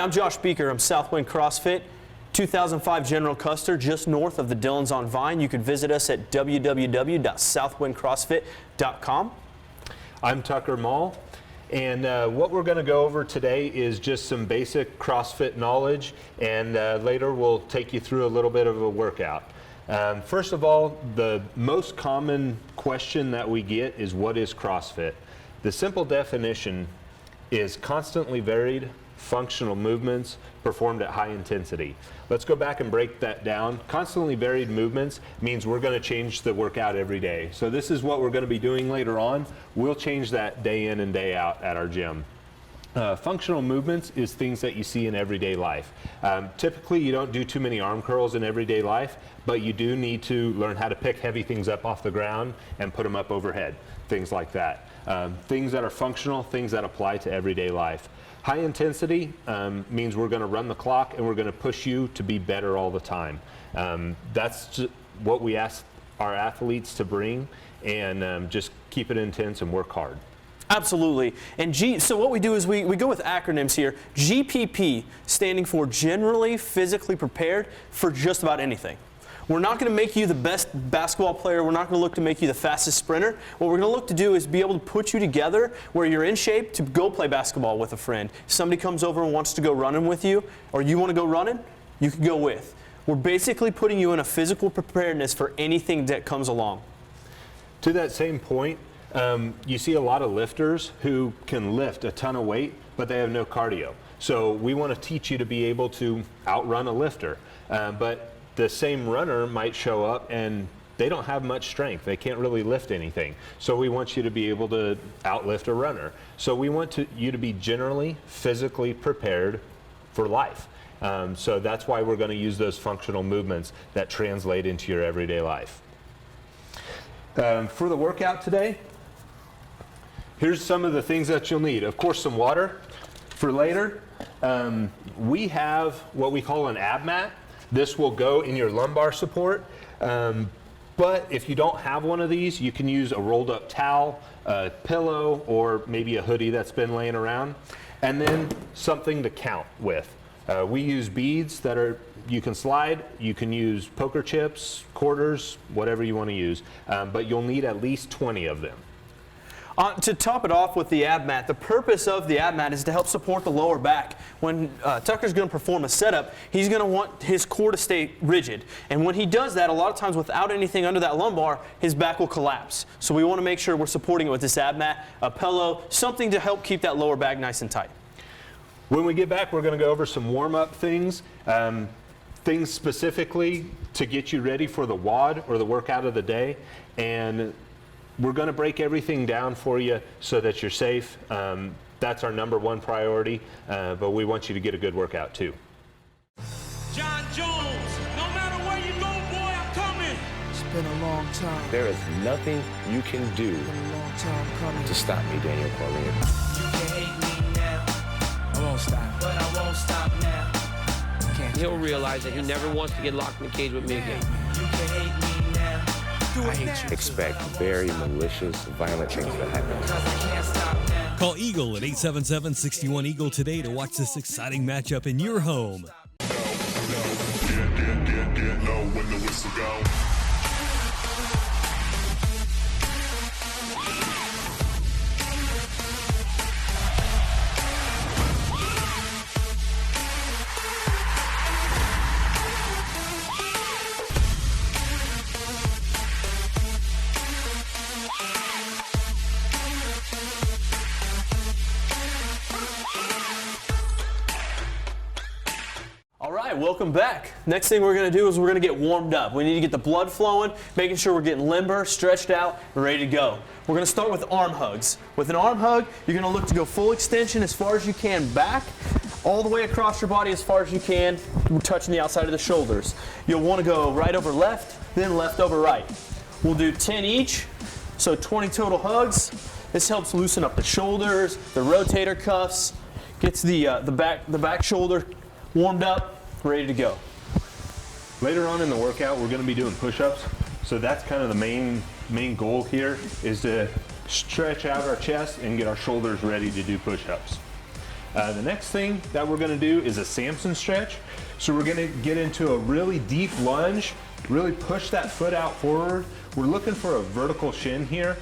Hi, I'm Josh Beaker. I'm Southwind CrossFit, 2005 General Custer, just north of the Dillons on Vine. You can visit us at www.southwindcrossfit.com. I'm Tucker Mall, and what we're going to go over today is just some basic CrossFit knowledge, and later we'll take you through a little bit of a workout. First of all, the most common question that we get is, what is CrossFit? The simple definition is constantly varied functional movements performed at high intensity. Let's go back and break that down. Constantly varied movements means we're going to change the workout every day. So this is what we're going to be doing later on. We'll change that day in and day out at our gym. Functional movements is things that you see in everyday life. Typically you don't do too many arm curls in everyday life, but you do need to learn how to pick heavy things up off the ground and put them up overhead, things like that. Things that are functional, things that apply to everyday life. High intensity means we're going to run the clock and we're going to push you to be better all the time. That's what we ask our athletes to bring, and just keep it intense and work hard. Absolutely. And so what we do is we go with acronyms here. GPP standing for generally physically prepared for just about anything. We're not going to make you the best basketball player. We're not going to look to make you the fastest sprinter. What we're going to look to do is be able to put you together where you're in shape to go play basketball with a friend. If somebody comes over and wants to go running with you, or you want to go running, you can go with. We're basically putting you in a physical preparedness for anything that comes along. To that same point, you see a lot of lifters who can lift a ton of weight, but they have no cardio. So we want to teach you to be able to outrun a lifter. But the same runner might show up and they don't have much strength. They can't really lift anything. So we want you to be able to outlift a runner. So we want you to be generally physically prepared for life. So that's why we're going to use those functional movements that translate into your everyday life. For the workout today, here's some of the things that you'll need. Of course, some water. For later, we have what we call an ab mat. This will go in your lumbar support, but if you don't have one of these, you can use a rolled up towel, a pillow, or maybe a hoodie that's been laying around, and then something to count with. We use beads that you can slide. You can use poker chips, quarters, whatever you want to use, but you'll need at least 20 of them. To top it off with the ab mat, the purpose of the ab mat is to help support the lower back. When Tucker's going to perform a setup, he's going to want his core to stay rigid. And when he does that, a lot of times without anything under that lumbar, his back will collapse. So we want to make sure we're supporting it with this ab mat, a pillow, something to help keep that lower back nice and tight. When we get back, we're going to go over some warm-up things, things specifically to get you ready for the WOD, or the workout of the day. And we're going to break everything down for you so that you're safe. That's our #1 priority, but we want you to get a good workout too. John Jones, no matter where you go, boy, I'm coming. It's been a long time. There is nothing you can do to stop me, Daniel Cormier. You can hate me now, I won't stop. but I won't stop now. He'll realize that he never wants to get locked in a cage with me again. You can hate me now, I hate you. Expect very malicious, violent things to happen. cause I can't stop now. Call Eagle at 877-61-EAGLE today to watch this exciting matchup in your home. Get low when the whistle go. All right, welcome back. Next thing we're going to do is we're going to get warmed up. We need to get the blood flowing, making sure we're getting limber, stretched out, and ready to go. We're going to start with arm hugs. With an arm hug, you're going to look to go full extension as far as you can back, all the way across your body as far as you can, touching the outside of the shoulders. You'll want to go right over left, then left over right. We'll do 10 each, so 20 total hugs. This helps loosen up the shoulders, the rotator cuffs, gets the back shoulder warmed up, ready to go. Later on in the workout, we're going to be doing push-ups. So that's kind of the main goal here, is to stretch out our chest and get our shoulders ready to do push-ups. The next thing that we're gonna do is a Samson stretch. So we're gonna get into a really deep lunge, really push that foot out forward. We're looking for a vertical shin here.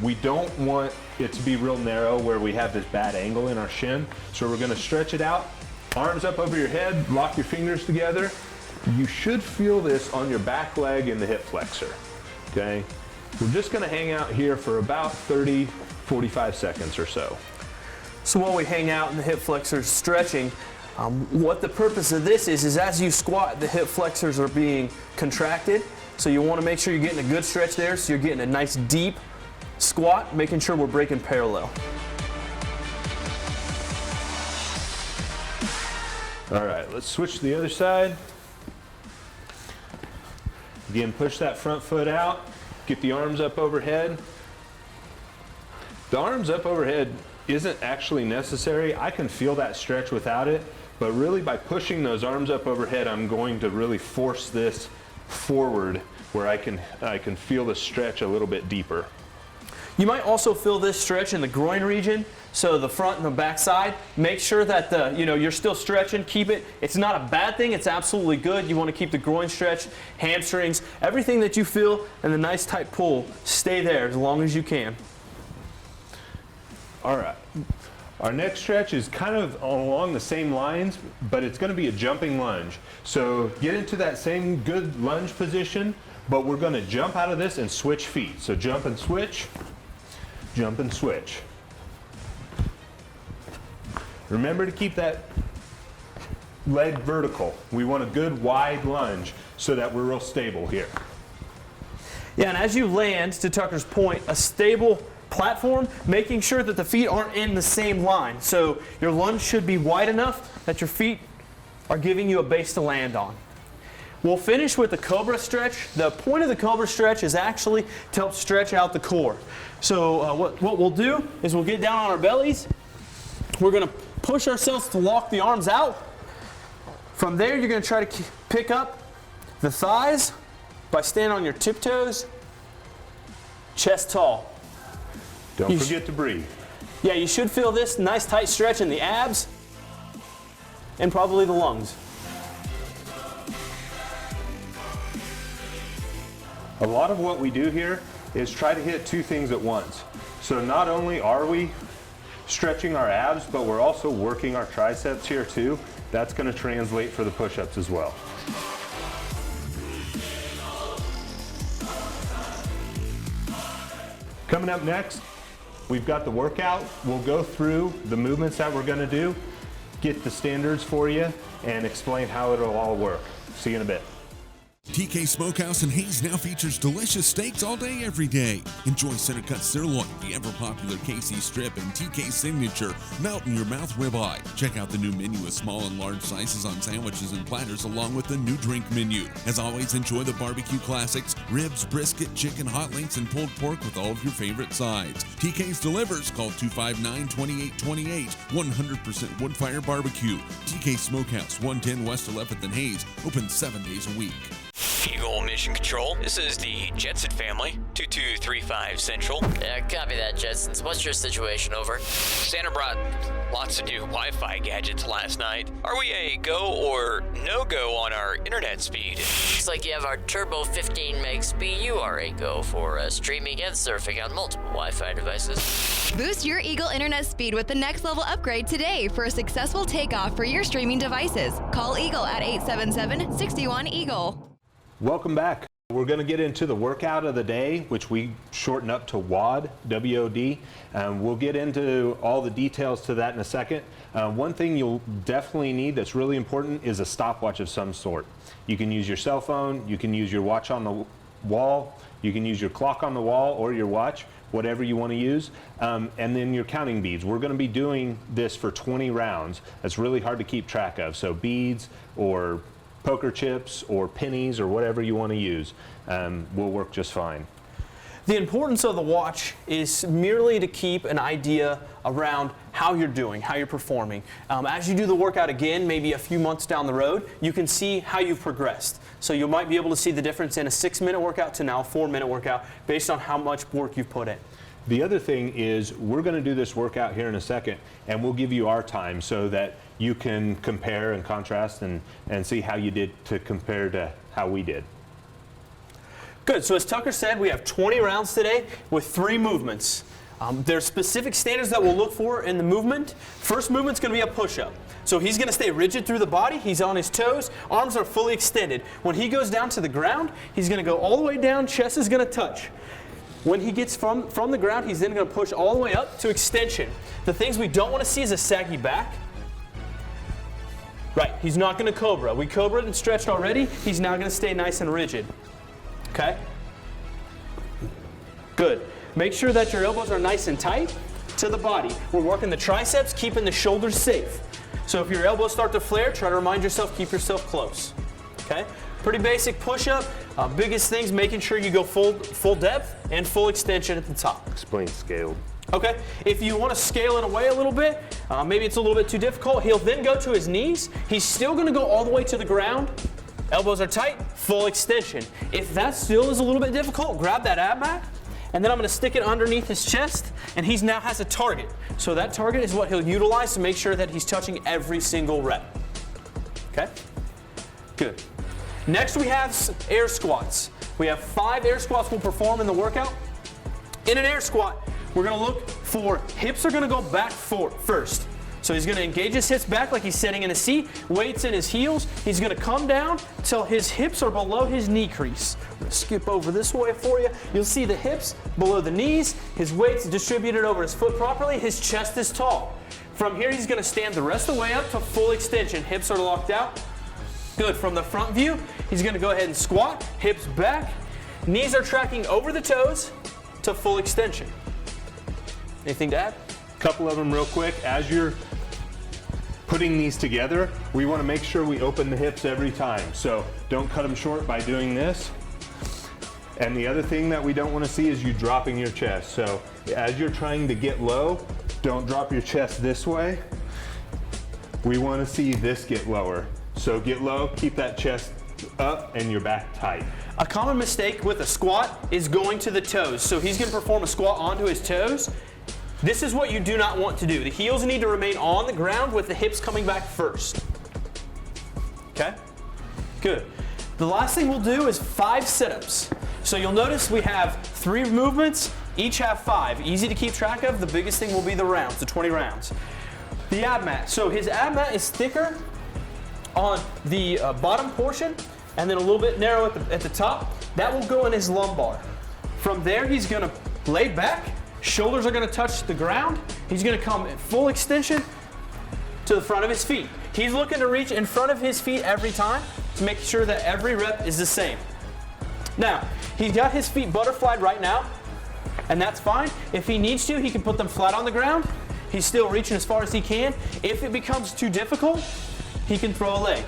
We don't want it to be real narrow where we have this bad angle in our shin. So we're gonna stretch it out, arms up over your head, lock your fingers together. You should feel this on your back leg and the hip flexor, okay? We're just gonna hang out here for about 30, 45 seconds or so. So while we hang out in the hip flexors stretching, what the purpose of this is as you squat, the hip flexors are being contracted. So you want to make sure you're getting a good stretch there, so you're getting a nice deep squat, making sure we're breaking parallel. All right, let's switch to the other side. Again, push that front foot out, get the arms up overhead. The arms up overhead isn't actually necessary. I can feel that stretch without it, but really by pushing those arms up overhead, I'm going to really force this forward where I can feel the stretch a little bit deeper. You might also feel this stretch in the groin region, so the front and the back side. Make sure that you're still stretching, keep it. It's not a bad thing, it's absolutely good. You want to keep the groin stretched, hamstrings, everything that you feel, and the nice tight pull, stay there as long as you can. All right, our next stretch is kind of along the same lines, but it's going to be a jumping lunge. So get into that same good lunge position, but we're going to jump out of this and switch feet. So jump and switch, jump and switch. Remember to keep that leg vertical. We want a good wide lunge so that we're real stable here. Yeah, and as you land, to Tucker's point, a stable platform, making sure that the feet aren't in the same line. So your lunge should be wide enough that your feet are giving you a base to land on. We'll finish with the cobra stretch. The point of the cobra stretch is actually to help stretch out the core. So what we'll do is we'll get down on our bellies. We're going to push ourselves to lock the arms out. From there, you're going to try to pick up the thighs by standing on your tiptoes, chest tall. Don't forget to breathe. Yeah, you should feel this nice tight stretch in the abs and probably the lungs. A lot of what we do here is try to hit two things at once. So not only are we stretching our abs, but we're also working our triceps here too. That's going to translate for the push-ups as well. Coming up next, we've got the workout. We'll go through the movements that we're going to do, get the standards for you, and explain how it'll all work. See you in a bit. TK Smokehouse in Hayes now features delicious steaks all day, every day. Enjoy center cut sirloin, the ever popular KC strip, and TK signature melt in your mouth ribeye. Check out the new menu with small and large slices on sandwiches and platters, along with the new drink menu. As always, enjoy the barbecue classics: ribs, brisket, chicken, hot links, and pulled pork with all of your favorite sides. TK's delivers. Call 259-2828. 100% wood fire barbecue. TK Smokehouse, 110 West 11th and Hayes. Open 7 days a week. Eagle Mission Control, this is the Jetson family, 2235 Central. Yeah, copy that, Jetsons. What's your situation, over? Santa brought lots of new Wi-Fi gadgets last night. Are we a go or no-go on our internet speed? Looks like you have our Turbo 15 meg speed. You are a go for streaming and surfing on multiple Wi-Fi devices. Boost your Eagle internet speed with the next level upgrade today for a successful takeoff for your streaming devices. Call Eagle at 877-61-EAGLE. Welcome back. We're going to get into the workout of the day, which we shorten up to WOD, W-O-D. We'll get into all the details to that in a second. One thing you'll definitely need that's really important is a stopwatch of some sort. You can use your cell phone, you can use your watch on the wall, you can use your clock on the wall or your watch, whatever you want to use, and then your counting beads. We're going to be doing this for 20 rounds. That's really hard to keep track of. So beads or poker chips or pennies or whatever you want to use will work just fine. The importance of the watch is merely to keep an idea around how you're doing, how you're performing. As you do the workout again, maybe a few months down the road, you can see how you've progressed. So you might be able to see the difference in a 6-minute workout to now a 4-minute workout based on how much work you've put in. The other thing is we're going to do this workout here in a second, and we'll give you our time so that you can compare and contrast and see how you did to compare to how we did. Good. So as Tucker said, we have 20 rounds today with 3 movements. There's specific standards that we'll look for in the movement. First movement's going to be a push-up. So he's going to stay rigid through the body. He's on his toes. Arms are fully extended. When he goes down to the ground, he's going to go all the way down. Chest is going to touch. When he gets from the ground, he's then going to push all the way up to extension. The things we don't want to see is a saggy back. Right, he's not going to cobra. We cobraed and stretched already. He's now going to stay nice and rigid. Okay? Good. Make sure that your elbows are nice and tight to the body. We're working the triceps, keeping the shoulders safe. So if your elbows start to flare, try to remind yourself, keep yourself close. Okay? Pretty basic push-up. Biggest things, making sure you go full depth and full extension at the top. Explain scaled. Okay, if you want to scale it away a little bit, maybe it's a little bit too difficult, he'll then go to his knees. He's still going to go all the way to the ground. Elbows are tight, full extension. If that still is a little bit difficult, grab that ab mat, and then I'm going to stick it underneath his chest, and he now has a target. So that target is what he'll utilize to make sure that he's touching every single rep. Okay? Good. Next we have air squats. We have 5 air squats we'll perform in the workout. In an air squat, we're going to look for hips are going to go back first. So he's going to engage his hips back like he's sitting in a seat, weights in his heels. He's going to come down till his hips are below his knee crease. I'm going to skip over this way for you. You'll see the hips below the knees, his weight's distributed over his foot properly, his chest is tall. From here, he's going to stand the rest of the way up to full extension. Hips are locked out. Good. From the front view, he's going to go ahead and squat, hips back, knees are tracking over the toes to full extension. Anything to add? A couple of them real quick. As you're putting these together, we want to make sure we open the hips every time. So don't cut them short by doing this. And the other thing that we don't want to see is you dropping your chest. So as you're trying to get low, don't drop your chest this way. We want to see this get lower. So get low, keep that chest up and your back tight. A common mistake with a squat is going to the toes. So he's going to perform a squat onto his toes. This is what you do not want to do. The heels need to remain on the ground with the hips coming back first. Okay? Good. The last thing we'll do is 5 sit-ups. So you'll notice we have 3 movements, each have 5. Easy to keep track of. The biggest thing will be the rounds, the 20 rounds. The ab mat. So his ab mat is thicker on the bottom portion and then a little bit narrow at the top. That will go in his lumbar. From there, he's going to lay back. Shoulders are going to touch the ground. He's going to come in full extension to the front of his feet. He's looking to reach in front of his feet every time to make sure that every rep is the same. Now, he's got his feet butterflied right now, and that's fine. If he needs to, he can put them flat on the ground. He's still reaching as far as he can. If it becomes too difficult, he can throw a leg.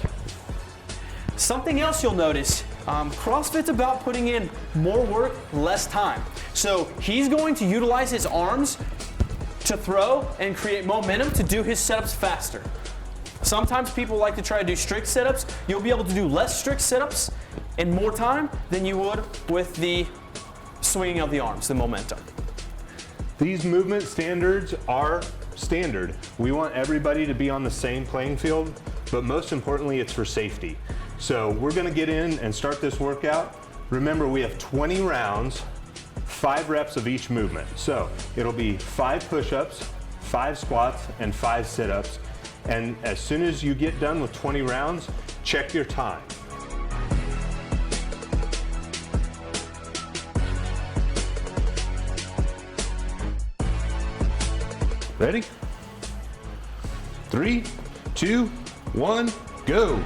Something else you'll notice, CrossFit's about putting in more work, less time. So he's going to utilize his arms to throw and create momentum to do his setups faster. Sometimes people like to try to do strict setups. You'll be able to do less strict setups in more time than you would with the swinging of the arms, the momentum. These movement standards are standard. We want everybody to be on the same playing field, but most importantly, it's for safety. So we're going to get in and start this workout. Remember, we have 20 rounds, 5 reps of each movement. So it'll be 5 push-ups, 5 squats, and 5 sit-ups. And as soon as you get done with 20 rounds, check your time. Ready? 3, 2, 1, go.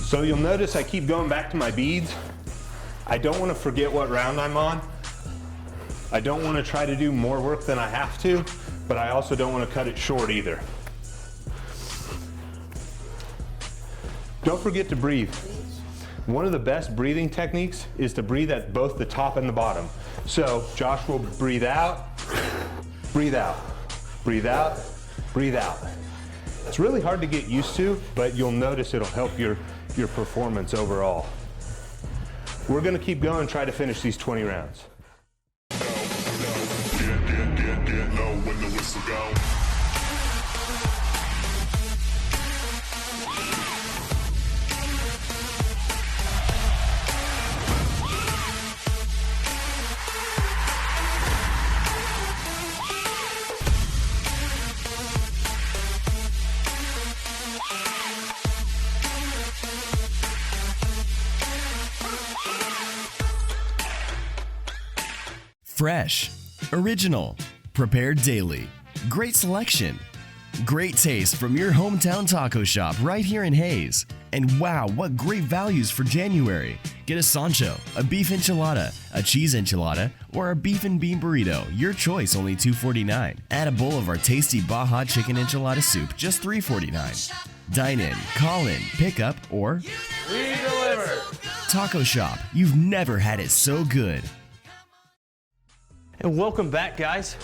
So you'll notice I keep going back to my beads. I don't want to forget what round I'm on. I don't want to try to do more work than I have to, but I also don't want to cut it short either. Don't forget to breathe. One of the best breathing techniques is to breathe at both the top and the bottom. So Josh will breathe out, breathe out, breathe out, breathe out. It's really hard to get used to, but you'll notice it'll help your performance overall. We're gonna keep going and try to finish these 20 rounds. Get low when the whistle go. Fresh, original, prepared daily, great selection, great taste from your hometown taco shop right here in Hayes. And wow, what great values for January. Get a Sancho, a beef enchilada, a cheese enchilada, or a beef and bean burrito, your choice, only $2.49. Add a bowl of our tasty Baja chicken enchilada soup, just $3.49. Dine in, call in, pick up, or We deliver. Taco Shop, you've never had it so good. And welcome back, guys.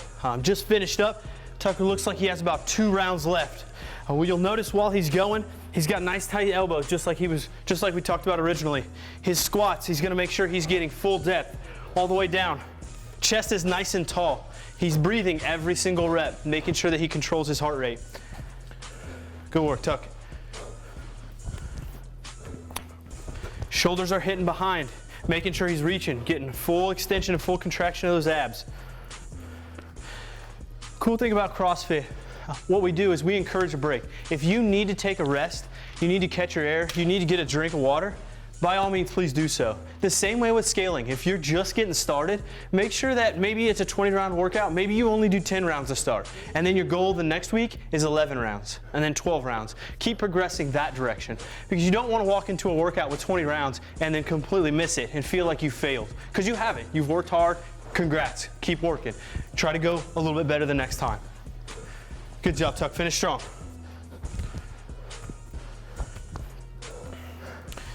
Just finished up. Tucker looks like he has about 2 rounds left. What you'll notice while he's going, he's got nice tight elbows, just like we talked about originally. His squats, he's gonna make sure he's getting full depth all the way down. Chest is nice and tall. He's breathing every single rep, making sure that he controls his heart rate. Good work, Tuck. Shoulders are hitting behind, making sure he's reaching, getting full extension and full contraction of those abs. Cool thing about CrossFit, what we do is we encourage a break. If you need to take a rest, you need to catch your air, you need to get a drink of water, by all means, please do so. The same way with scaling. If you're just getting started, make sure that maybe it's a 20-round workout, maybe you only do 10 rounds to start, and then your goal the next week is 11 rounds, and then 12 rounds. Keep progressing that direction, because you don't want to walk into a workout with 20 rounds and then completely miss it and feel like you failed, because you haven't. You've worked hard. Congrats. Keep working. Try to go a little bit better the next time. Good job, Tuck. Finish strong.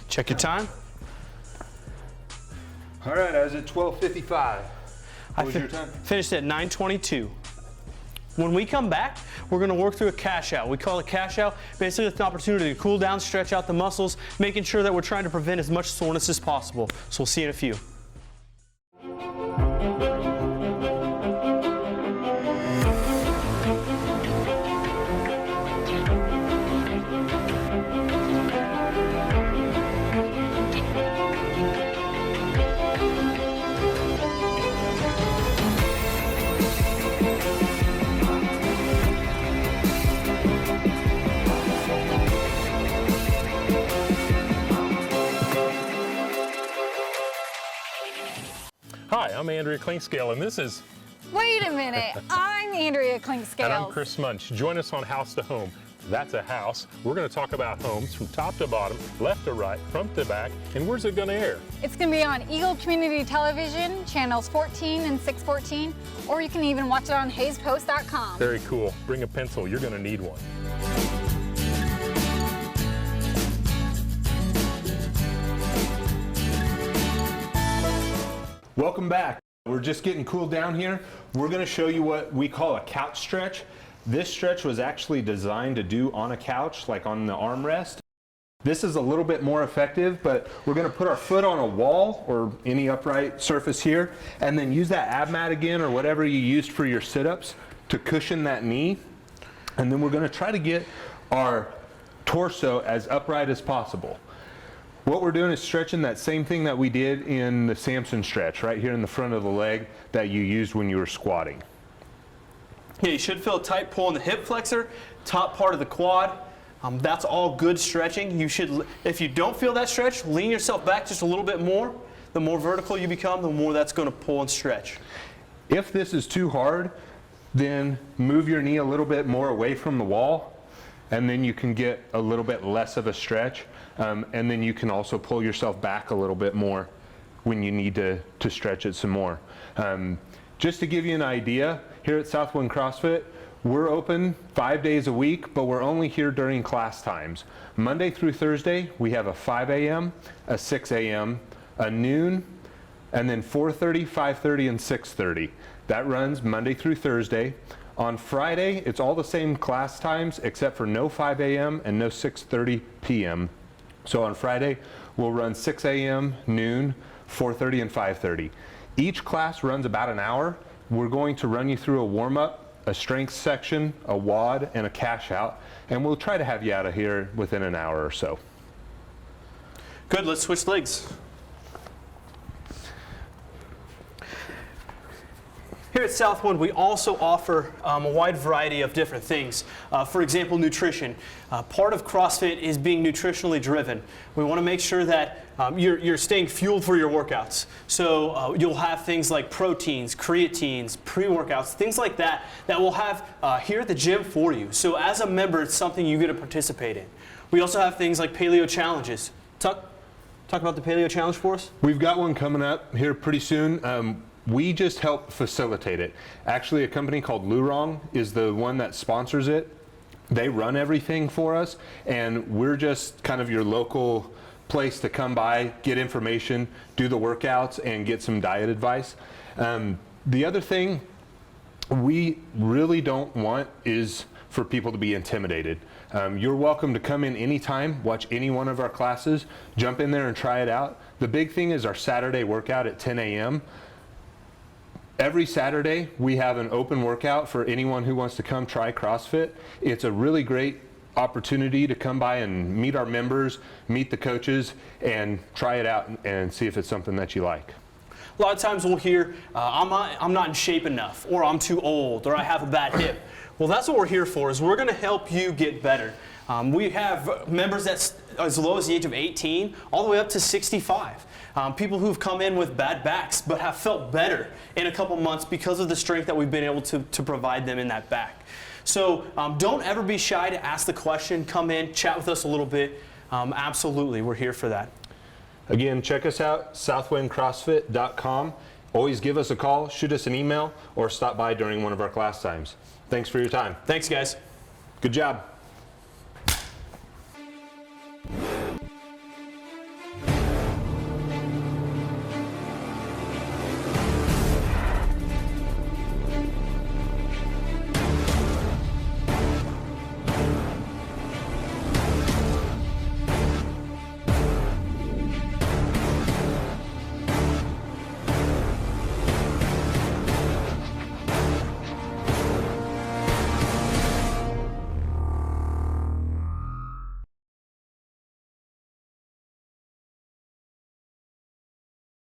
Check your time. All right, I was at 12:55. What was your time? Finished at 9:22. When we come back, we're gonna work through a cash out. We call it cash out. Basically, it's an opportunity to cool down, stretch out the muscles, making sure that we're trying to prevent as much soreness as possible. So we'll see you in a few. Hi, I'm Andrea Clinkscale, and this is... Wait a minute, I'm Andrea Clinkscale. And I'm Chris Munch. Join us on House to Home. That's a house. We're going to talk about homes from top to bottom, left to right, front to back, and where's it going to air? It's going to be on Eagle Community Television, channels 14 and 614, or you can even watch it on HayesPost.com. Very cool. Bring a pencil. You're going to need one. Welcome back. We're just getting cooled down here. We're going to show you what we call a couch stretch. This stretch was actually designed to do on a couch, like on the armrest. This is a little bit more effective, but we're going to put our foot on a wall or any upright surface here, and then use that ab mat again or whatever you used for your sit-ups to cushion that knee. And then we're going to try to get our torso as upright as possible. What we're doing is stretching that same thing that we did in the Samson stretch, right here in the front of the leg that you used when you were squatting. Yeah, you should feel a tight pull in the hip flexor, top part of the quad. That's all good stretching. You should, if you don't feel that stretch, lean yourself back just a little bit more. The more vertical you become, the more that's going to pull and stretch. If this is too hard, then move your knee a little bit more away from the wall, and then you can get a little bit less of a stretch. And then you can also pull yourself back a little bit more when you need to stretch it some more. Just to give you an idea, here at Southwind CrossFit, we're open 5 days a week, but we're only here during class times. Monday through Thursday, we have a 5 a.m., a 6 a.m., a noon, and then 4:30, 5:30, and 6:30. That runs Monday through Thursday. On Friday, it's all the same class times except for no 5 a.m. and no 6:30 p.m. So on Friday, we'll run 6 a.m., noon, 4:30, and 5:30. Each class runs about an hour. We're going to run you through a warm-up, a strength section, a WOD, and a cash out, and we'll try to have you out of here within an hour or so. Good, let's switch legs. Here at Southwind, we also offer a wide variety of different things. For example, nutrition. Part of CrossFit is being nutritionally driven. We want to make sure that you're staying fueled for your workouts. So you'll have things like proteins, creatines, pre-workouts, things like that we'll have here at the gym for you. So as a member, it's something you get to participate in. We also have things like paleo challenges. Talk about the paleo challenge for us. We've got one coming up here pretty soon. We just help facilitate it. Actually, a company called Lurong is the one that sponsors it. They run everything for us, and we're just kind of your local place to come by, get information, do the workouts, and get some diet advice. The other thing we really don't want is for people to be intimidated. You're welcome to come in anytime, watch any one of our classes, jump in there and try it out. The big thing is our Saturday workout at 10 a.m. Every Saturday, we have an open workout for anyone who wants to come try CrossFit. It's a really great opportunity to come by and meet our members, meet the coaches, and try it out and see if it's something that you like. A lot of times we'll hear, I'm not in shape enough, or I'm too old, or I have a bad hip. Well, that's what we're here for, is we're going to help you get better. We have members that's as low as the age of 18, all the way up to 65. People who've come in with bad backs but have felt better in a couple months because of the strength that we've been able to provide them in that back. So don't ever be shy to ask the question. Come in, chat with us a little bit. Absolutely, we're here for that. Again, check us out, southwindcrossfit.com. Always give us a call, shoot us an email, or stop by during one of our class times. Thanks for your time. Thanks, guys. Good job.